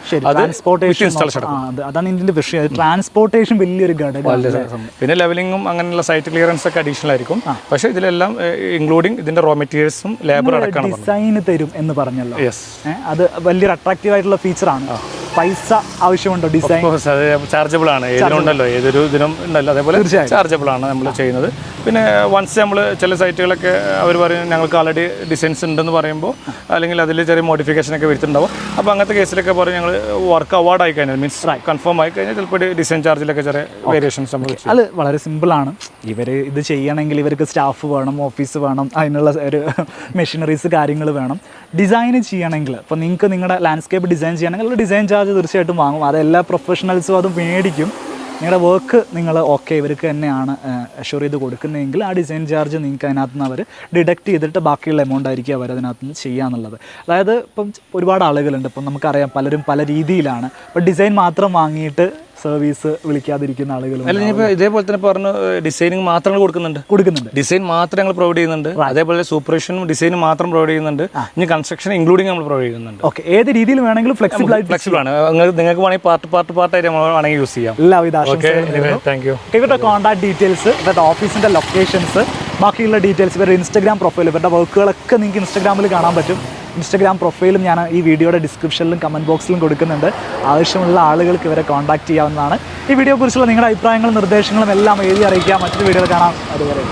അതാണ് ഇതിന്റെ വിഷയം. ട്രാൻസ്പോർട്ടേഷൻ വലിയൊരു ഘടകം. പിന്നെ ലെവലിങ്ങും അങ്ങനെയുള്ള സൈറ്റ് ക്ലിയറൻസ് ഒക്കെ അഡീഷണൽ ആയിരിക്കും. പക്ഷേ ഇതിലെല്ലാം ഇൻക്ലൂഡിങ് ഇതിന്റെ റോ മെറ്റീരിയൽസും ലേബർ അടക്കം ഡിസൈൻ തരും എന്ന് പറഞ്ഞല്ലോ. അത് വലിയൊരു അട്രാക്റ്റീവ് ആയിട്ടുള്ള ഫീച്ചറാണ്. പൈസ ആവശ്യമുണ്ടോ? ഡിസൈൻ ചാർജബിൾ ആണ്. ഏതിനുണ്ടല്ലോ, ഏതൊരു ഇതിനും ഉണ്ടല്ലോ, അതേപോലെ ചാർജബിൾ ആണ് നമ്മൾ ചെയ്യുന്നത്. പിന്നെ വൺസ് നമ്മൾ ചില സൈറ്റുകളൊക്കെ അവർ പറയും ഞങ്ങൾക്ക് ആൾറെഡി ഡിസൈൻസ് ഉണ്ടെന്ന് പറയുമ്പോൾ അല്ലെങ്കിൽ അതിൽ ചെറിയ മോഡിഫിക്കേഷൻ ഒക്കെ വരുത്തുണ്ടാവും. അപ്പോൾ അങ്ങനത്തെ കേസിലൊക്കെ പറയും ഞങ്ങൾ വർക്ക് അവാർഡ് ആയി കഴിഞ്ഞാൽ, മീൻസ് കൺഫേം ആയി കഴിഞ്ഞാൽ ചിലപ്പോൾ ഡിസൈൻ ചാർജിലൊക്കെ ചെറിയ വേരിയേഷൻസ് നമ്മൾ. അത് വളരെ സിമ്പിളാണ്. ഇവർ ഇത് ചെയ്യണമെങ്കിൽ ഇവർക്ക് സ്റ്റാഫ് വേണം, ഓഫീസ് വേണം, അതിനുള്ള ഒരു മെഷീനറീസ് കാര്യങ്ങൾ വേണം. ഡിസൈൻ ചെയ്യണമെങ്കിൽ ഇപ്പോൾ നിങ്ങൾക്ക് നിങ്ങളുടെ ലാൻഡ്സ്കേപ്പ് ഡിസൈൻ ചെയ്യണമെങ്കിൽ ഡിസൈൻ ചാർജ് തീർച്ചയായിട്ടും വാങ്ങും. അതെല്ലാ പ്രൊഫഷണൽസും അത് മേടിക്കും. നിങ്ങളുടെ വർക്ക് നിങ്ങൾ ഇവർക്ക് തന്നെയാണ് അഷ്യൂർ ചെയ്ത് കൊടുക്കുന്നതെങ്കിൽ ആ ഡിസൈൻ ചാർജ് നിങ്ങൾക്ക് അതിനകത്ത് നിന്ന് അവർ ഡിഡക്റ്റ് ചെയ്തിട്ട് ബാക്കിയുള്ള എമൗണ്ട് ആയിരിക്കും അവർ അതിനകത്ത് നിന്ന് ചെയ്യാന്നുള്ളത്. അതായത് ഇപ്പം ഒരുപാട് ആളുകളുണ്ട്, ഇപ്പം നമുക്കറിയാം പലരും പല രീതിയിലാണ്. ഇപ്പം ഡിസൈൻ മാത്രം വാങ്ങിയിട്ട് സർവീസ് വിളിക്കാതിരിക്കുന്ന ആളുകളും. അല്ല, ഇനിയിപ്പോൾ ഇതേപോലെ തന്നെ പറഞ്ഞു ഡിസൈനിങ് മാത്രം കൊടുക്കുന്നുണ്ട്. ഡിസൈൻ മാത്രം ഞങ്ങൾ പ്രൊവൈഡ് ചെയ്യുന്നുണ്ട്. അതേപോലെ സൂപ്പർവിഷനും ഡിസൈനും മാത്രം പ്രൊവൈഡ് ചെയ്യുന്നുണ്ട്. ഇനി കൺസ്ട്രക്ഷൻ ഇൻക്ലൂഡിങ് നമ്മൾ പ്രൊവൈഡ് ചെയ്യുന്നുണ്ട്. ഓക്കെ, ഏത് രീതിയിൽ വേണമെങ്കിലും ഫ്ലെക്സിബിൾ ആണ്. നിങ്ങൾക്ക് വേണമെങ്കിൽ പാർട്ടായിട്ട് നമ്മൾ വേണമെങ്കിൽ യൂസ് ചെയ്യാം. എല്ലാവിധ താങ്ക് യു. ഇവരുടെ കോൺടാക്ട് ഡീറ്റെയിൽസ്, ഇവരുടെ ഓഫീസിന്റെ ലൊക്കേഷൻസ്, ബാക്കിയുള്ള ഡീറ്റെയിൽസ്, ഇവരുടെ ഇൻസ്റ്റാഗ്രാം പ്രൊഫൈൽ, ഇവരുടെ വർക്കുകളൊക്കെ നിങ്ങൾക്ക് ഇൻസ്റ്റാഗ്രാമിൽ കാണാൻ പറ്റും. ഇൻസ്റ്റാഗ്രാം പ്രൊഫൈലും ഞാൻ ഈ വീഡിയോയുടെ ഡിസ്ക്രിപ്ഷനിലും കമൻറ്റ് ബോക്സിലും കൊടുക്കുന്നുണ്ട്. ആവശ്യമുള്ള ആളുകൾക്ക് ഇവരെ കോൺടാക്ട് ചെയ്യാവുന്നതാണ്. ഈ വീഡിയോയെക്കുറിച്ചുള്ള നിങ്ങളുടെ അഭിപ്രായങ്ങളും നിർദ്ദേശങ്ങളും എല്ലാം എഴുതി അറിയിക്കുക. മറ്റൊരു വീഡിയോയിൽ കാണാം. അതുവരെ.